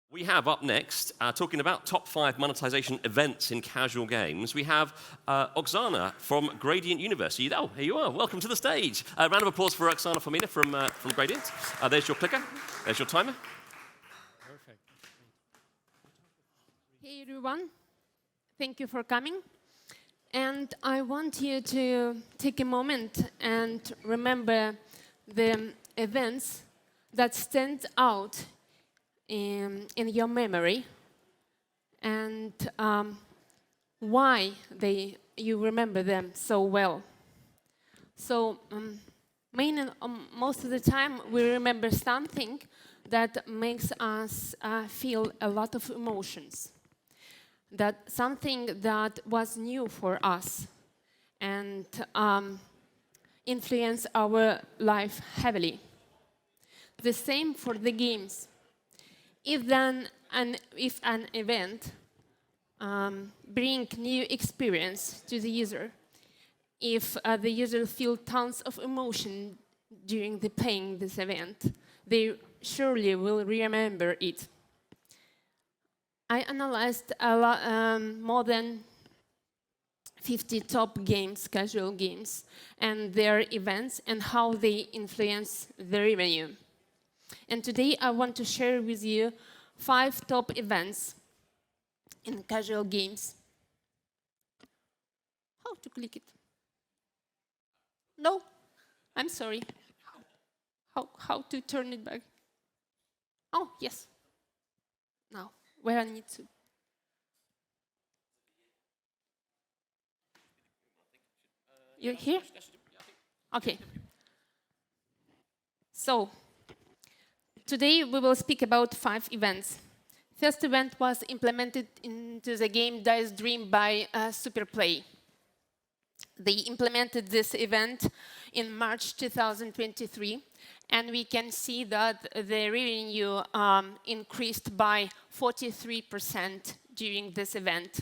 We have up next, talking about top 5 monetization events in casual games, we have Oxana from Gradient University. Oh, here you are. Welcome to the stage. A round of applause for Oxana Fomina from Gradient. There's your clicker. There's your timer. Perfect. Hey everyone, thank you for coming. And I want you to take a moment and remember the events that stand out in your memory and why you remember them so well. So most of the time we remember something that makes us feel a lot of emotions. That something that was new for us and influenced our life heavily. The same for the games. If an event bring new experience to the user, if the user feel tons of emotion during the playing this event, they surely will remember it. I analyzed more than 50 top games, casual games, and their events and how they influence the revenue. And today I want to share with you 5 top events in casual games. How to click it? No, I'm sorry. How to turn it back? Oh, yes. Now, where I need to. You're here? Okay. So, today we will speak about 5 events. First event was implemented into the game Dice Dream by Superplay. They implemented this event in March 2023, and we can see that the revenue increased by 43% during this event.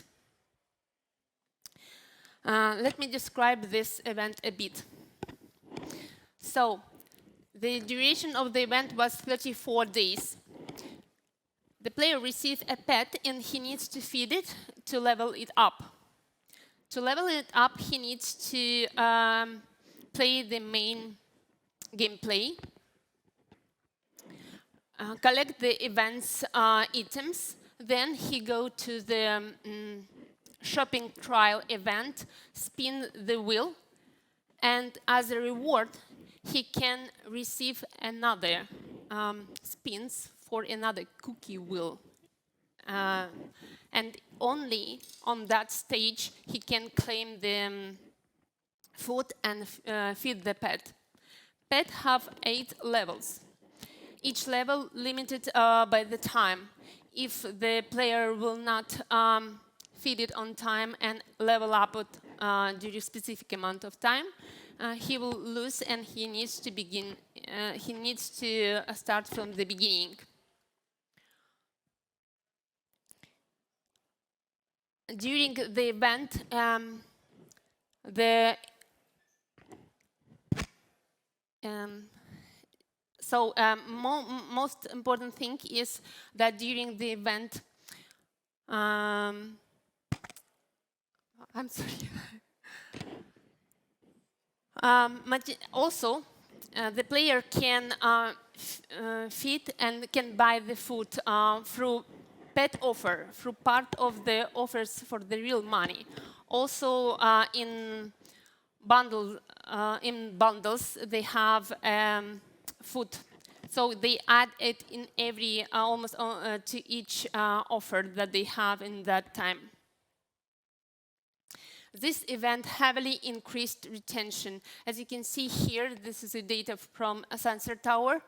Let me describe this event a bit. So, the duration of the event was 34 days. The player receives a pet and he needs to feed it to level it up. To level it up, he needs to play the main gameplay, collect the event's items, then he go to the shopping trial event, spin the wheel, and as a reward, he can receive another spins for another cookie wheel. And only on that stage he can claim the food and feed the pet. Pet have 8 levels. Each level limited by the time. If the player will not feed it on time and level up it during a specific amount of time, he will lose and he needs to begin. He needs to start from the beginning. During the event, most important thing is that during the event, I'm sorry. Also, the player can feed and can buy the food through pet offer, through part of the offers for the real money. Also, in bundles, they have food. So they add it in every, almost to each offer that they have in that time. This event heavily increased retention. As you can see here, this is the data from Sensor Tower.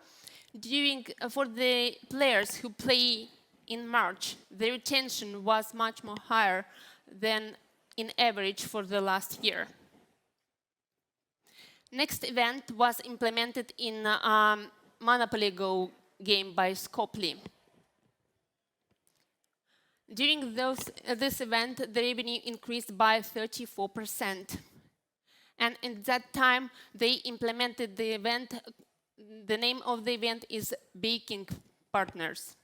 For the players who play in March, the retention was much more higher than in average for the last year. Next event was implemented in Monopoly Go game by Scopely. During this event, the revenue increased by 34%. And in that time, they implemented the event. The name of the event is Baking Partners.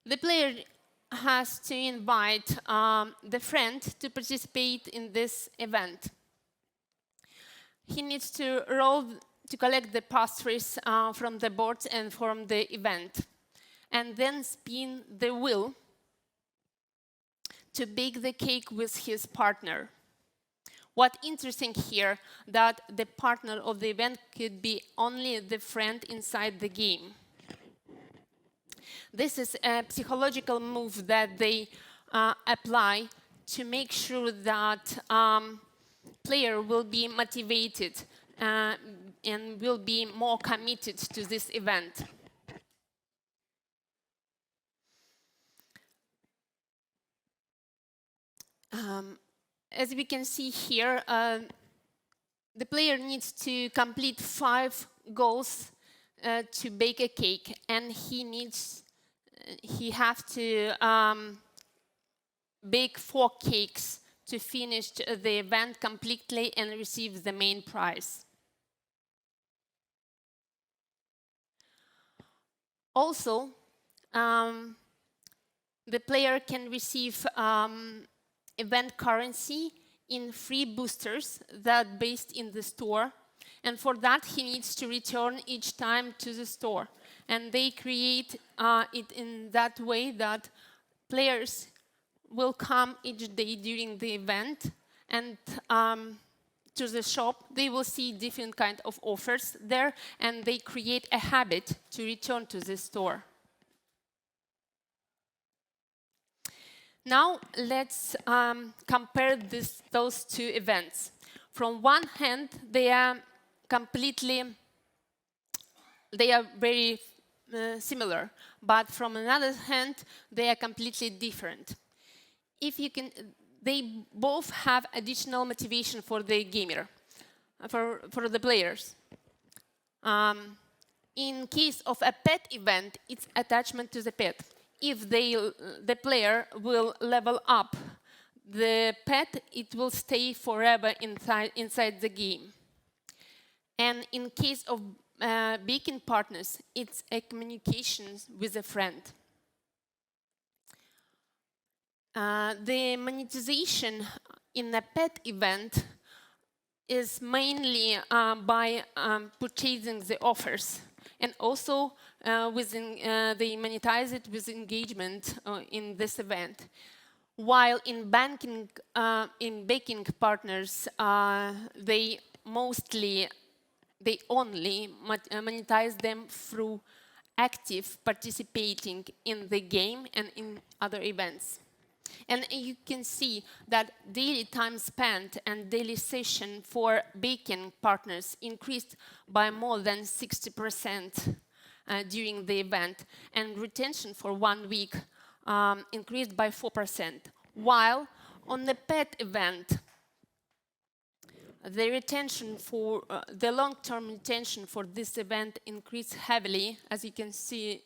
The player has to invite the friend to participate in this event. He needs to roll to collect the pastries from the boards and from the event, and then spin the wheel to bake the cake with his partner. What's interesting here that the partner of the event could be only the friend inside the game. This is a psychological move that they apply to make sure that player will be motivated and will be more committed to this event. As we can see here, the player needs to complete 5 goals to bake a cake, and he have to bake 4 cakes to finish the event completely and receive the main prize. Also, the player can receive event currency in free boosters that are based in the store. And for that, he needs to return each time to the store. And they create it in that way that players will come each day during the event and to the shop. They will see different kind of offers there, and they create a habit to return to the store. Now let's compare those 2 events. From one hand, they are very similar, but from another hand, they are completely different. They both have additional motivation for the gamer, for the players. In case of a pet event, it's attachment to the pet. If the player will level up the pet, it will stay forever inside the game. And in case of baking partners, it's a communication with a friend. The monetization in a pet event is mainly by purchasing the offers, and also they monetize it with engagement in this event. While in baking partners, they only monetize them through active participating in the game and in other events. And you can see that daily time spent and daily session for baking partners increased by more than 60% during the event, and retention for 1 week increased by 4%. While on the pet event, the retention for the long-term retention for this event increased heavily, as you can see,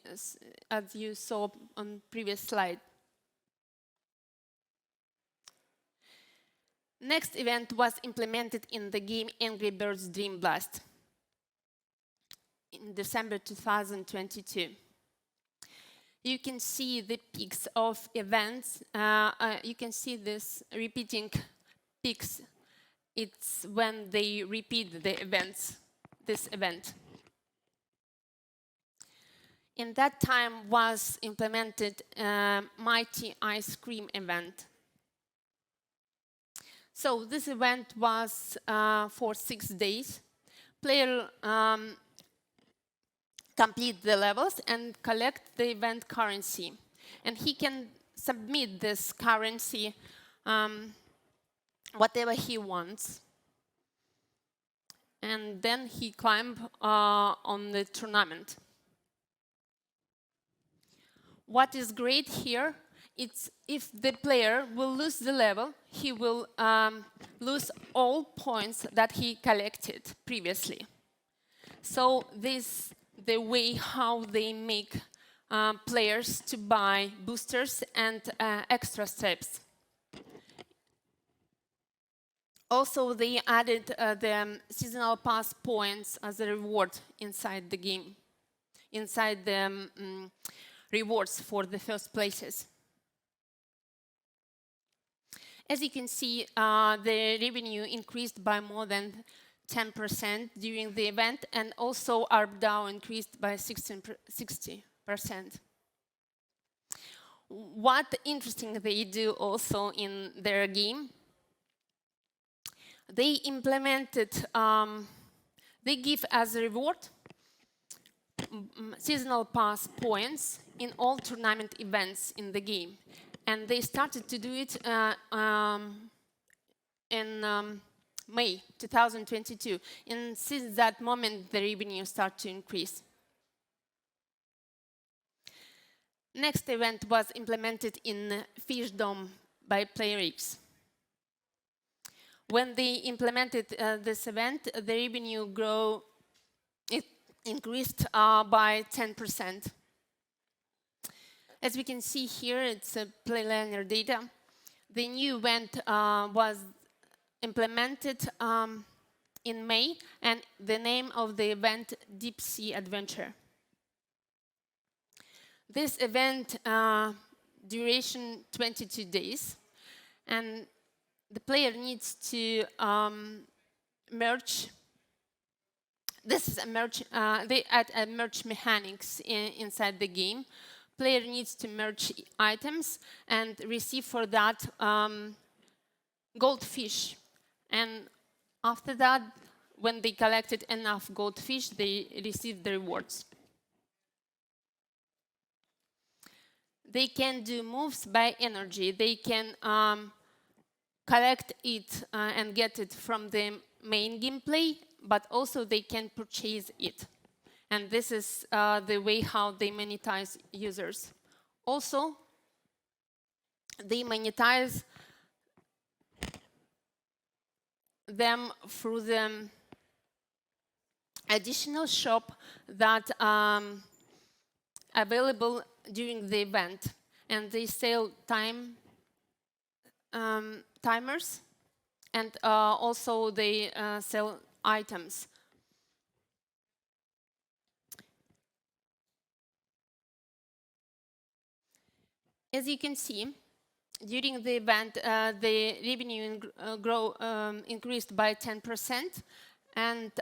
as you saw on previous slide. Next event was implemented in the game Angry Birds Dream Blast in December 2022. You can see the peaks of events. You can see this repeating peaks. It's when they repeat the events, this event. In that time was implemented Mighty Ice Cream event. So this event was for 6 days. Player complete the levels and collect the event currency. And he can submit this currency whatever he wants. And then he climb on the tournament. What is great here, it's if the player will lose the level, he will lose all points that he collected previously. So this the way how they make players to buy boosters and extra steps. Also, they added the seasonal pass points as a reward inside the game, inside the rewards for the first places. As you can see, the revenue increased by more than 10% during the event, and also ARPDAU increased by 60%. What interesting they do also in their game, they implemented, they give as a reward seasonal pass points in all tournament events in the game. And they started to do it in May 2022. And since that moment, the revenue started to increase. Next event was implemented in Fishdom by PlayerX. When they implemented this event, the revenue it increased by 10%. As we can see here, it's PlayLiner data. The new event was implemented in May, and the name of the event, Deep Sea Adventure. This event duration 22 days, and the player needs to merge. This is a merge. They add a merge mechanics inside the game. Player needs to merge items and receive for that goldfish. And after that, when they collected enough goldfish, they received the rewards. They can do moves by energy. They can collect it and get it from the main gameplay, but also they can purchase it. And this is the way how they monetize users. Also, they monetize them through the additional shop that available during the event, and they sell timers, and also they sell items. As you can see, during the event, the revenue increased by 10%, and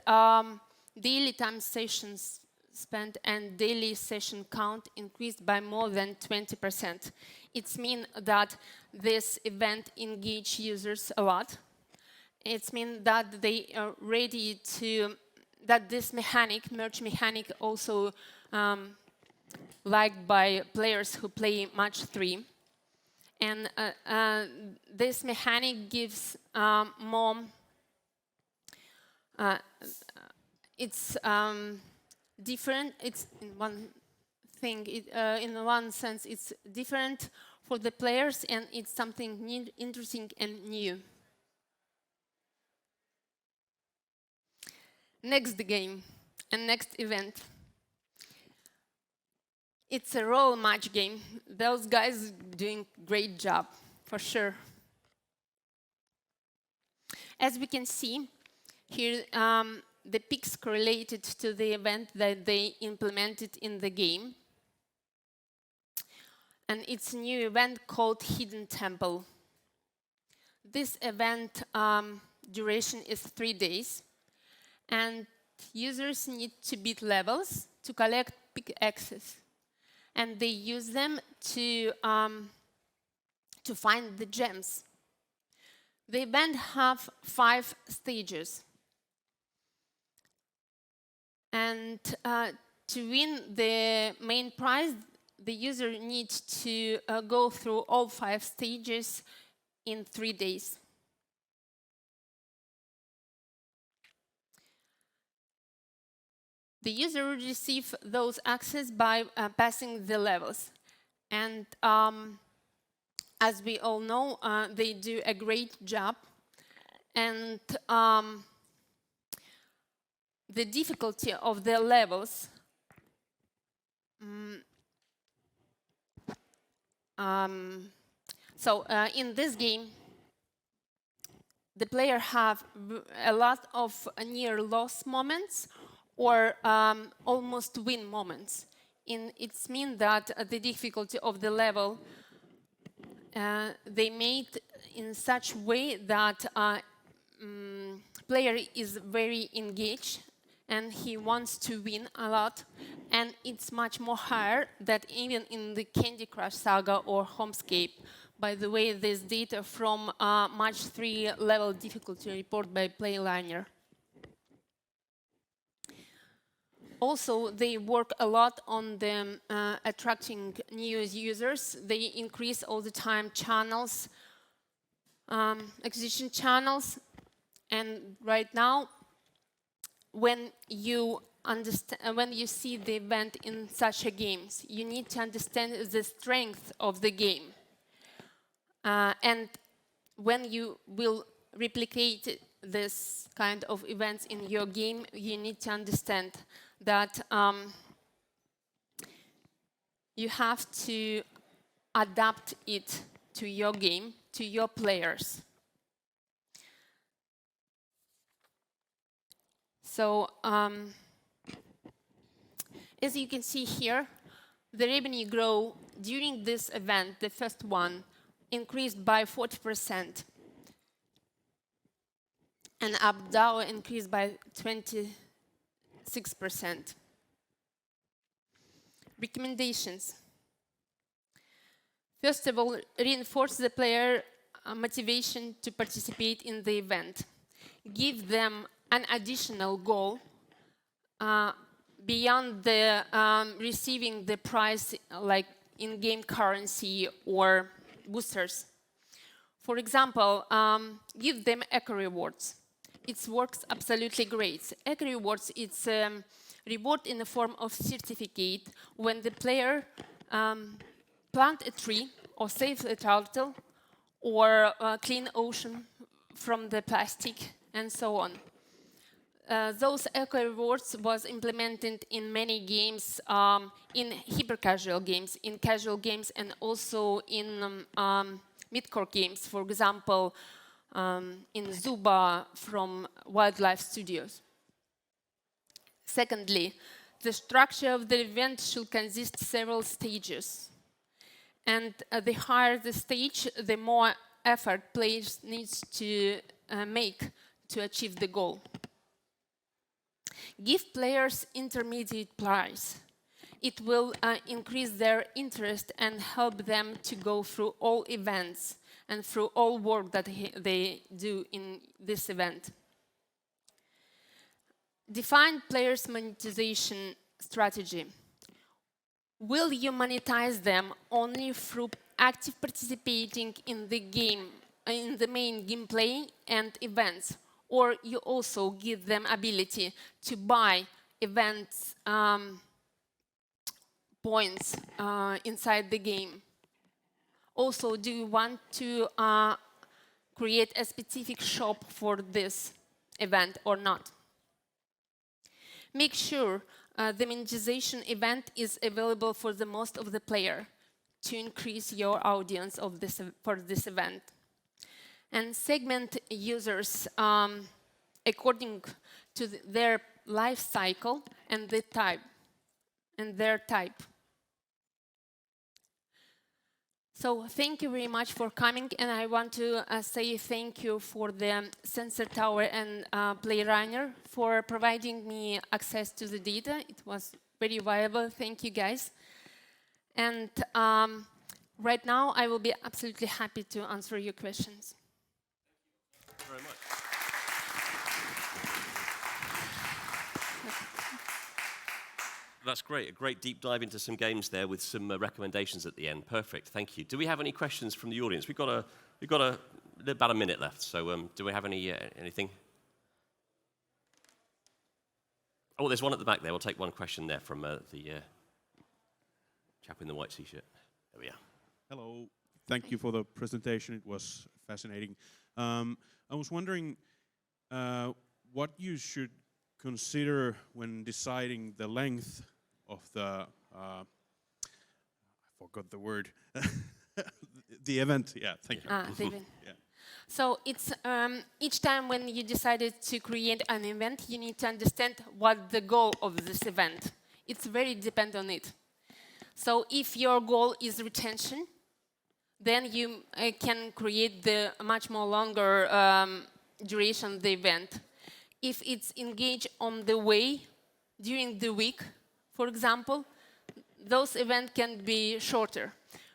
daily time sessions spent and daily session count increased by more than 20%. It means that this event engaged users a lot. It means that they are ready to, that this mechanic, merge mechanic, also liked by players who play match 3. And this mechanic gives more, it's different. It's in one thing, in one sense, it's different for the players, and it's something interesting and new. Next game and next event. It's a role match game. Those guys doing great job, for sure. As we can see here, the peaks correlated to the event that they implemented in the game. And it's a new event called Hidden Temple. This event duration is 3 days, and users need to beat levels to collect pickaxes. And they use them to find the gems. The event have 5 stages. And to win the main prize, the user needs to go through all 5 stages in 3 days. The user will receive those access by passing the levels. And as we all know, they do a great job. And the difficulty of the levels in this game, the player have a lot of near loss moments or almost win moments. It's mean that the difficulty of the level they made in such way that player is very engaged and he wants to win a lot, and it's much more higher than even in the Candy Crush Saga or Homescape. By the way, this data from Match 3 level difficulty report by Playliner. Also, they work a lot on the attracting new users. They increase all the time channels, acquisition channels, and right now, when you see the event in such a games, you need to understand the strength of the game, and when you will replicate this kind of events in your game, you need to understand that you have to adapt it to your game, to your players. So, as you can see here, the revenue growth during this event, the first one, increased by 40%. And UpDAO increased by 26%. Recommendations. First of all, reinforce the player motivation to participate in the event. Give them an additional goal beyond the receiving the prize like in-game currency or boosters. For example, give them eco rewards. It works absolutely great. Eco rewards, it's reward in the form of certificate when the player plant a tree or save a turtle or clean ocean from the plastic and so on. Those eco rewards was implemented in many games, in hyper-casual games, in casual games, and also in mid-core games, for example, in Zuba from Wildlife Studios. Secondly, the structure of the event should consist of several stages. And the higher the stage, the more effort players needs to make to achieve the goal. Give players intermediate prize. It will increase their interest and help them to go through all events and through all work that they do in this event. Define players' monetization strategy. Will you monetize them only through active participating in the game, in the main gameplay and events, or you also give them ability to buy events points inside the game? Also, do you want to create a specific shop for this event or not? Make sure the monetization event is available for the most of the player to increase your audience of this, for this event. And segment users according to their life cycle and the type and their type. So thank you very much for coming, and I want to say thank you for the Sensor Tower and Playrunner for providing me access to the data. It was very valuable. Thank you, guys. And right now, I will be absolutely happy to answer your questions. Thank you very much. That's great. A great deep dive into some games there with some recommendations at the end. Perfect. Thank you. Do we have any questions from the audience? We've got about a minute left. So do we have anything? Oh, there's one at the back there. We'll take one question there from the chap in the white t-shirt. There we are. Hello. Thank you for the presentation. It was fascinating. I was wondering what you should consider when deciding the length of the, I forgot the word, the event. Yeah, thank you. The event. Yeah. So it's each time when you decided to create an event, you need to understand what the goal of this event. It's very dependent on it. So if your goal is retention, then you can create the much more longer duration of the event. If it's engaged on the way, during the week, for example, those events can be shorter.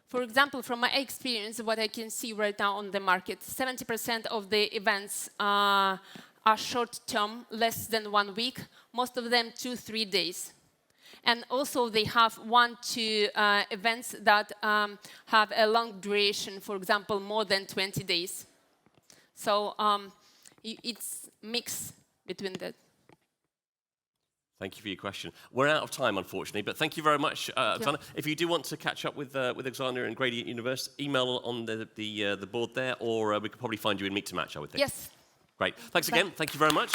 For example, from my experience, what I can see right now on the market, 70% of the events are short-term, less than 1 week, most of them 2-3 days. And also they have 1-2 events that have a long duration, for example, more than 20 days. So it's mix between that. Thank you for your question. We're out of time, unfortunately, but thank you very much, Oxana. If you do want to catch up with Oxana and Gradient Universe, email on the board there, or we could probably find you in Meet to Match, I would think. Yes. Great. Thanks again. Thank you very much.